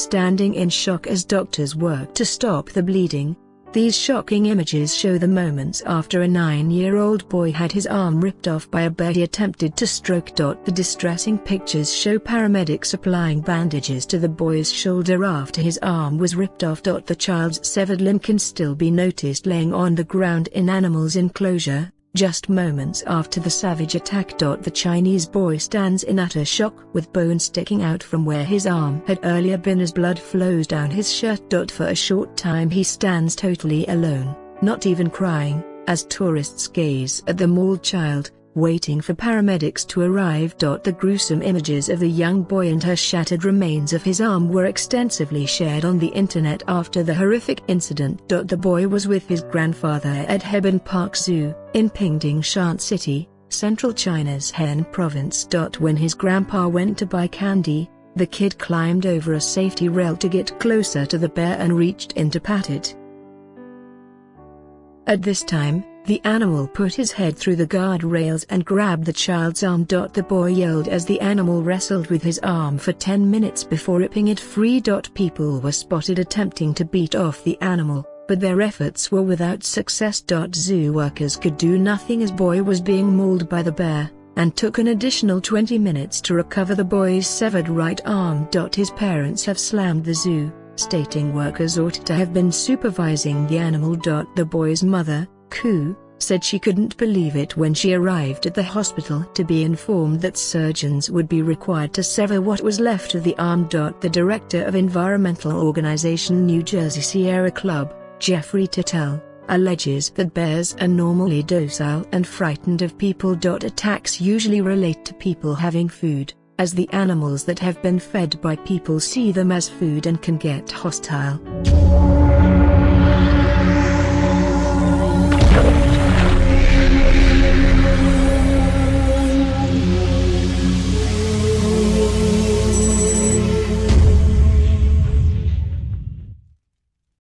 standing in shock as doctors work to stop the bleeding. These shocking images show the moments after a 9-year-old boy had his arm ripped off by a bear he attempted to stroke. The distressing pictures show paramedics applying bandages to the boy's shoulder after his arm was ripped off. The child's severed limb can still be noticed laying on the ground in animal's enclosure, just moments after the savage attack. The Chinese boy stands in utter shock with bone sticking out from where his arm had earlier been as blood flows down his shirt. For a short time he stands totally alone, not even crying, as tourists gaze at the mauled child, waiting for paramedics to arrive. The gruesome images of the young boy and her shattered remains of his arm were extensively shared on the internet after the horrific incident. The boy was with his grandfather at Hebban Park Zoo, in Pingdingshan City, central China's Henan province. When his grandpa went to buy candy, the kid climbed over a safety rail to get closer to the bear and reached in to pat it. At this time, the animal put his head through the guardrails and grabbed the child's arm. The boy yelled as the animal wrestled with his arm for 10 minutes before ripping it free. People were spotted attempting to beat off the animal, but their efforts were without success. Zoo workers could do nothing as boy was being mauled by the bear, and took an additional 20 minutes to recover the boy's severed right arm. His parents have slammed the zoo, stating workers ought to have been supervising the animal. The boy's mother, Ku, said she couldn't believe it when she arrived at the hospital to be informed that surgeons would be required to sever what was left of the arm. The director of environmental organization New Jersey Sierra Club, Jeffrey Tittel, alleges that bears are normally docile and frightened of people. Attacks usually relate to people having food, as the animals that have been fed by people see them as food and can get hostile.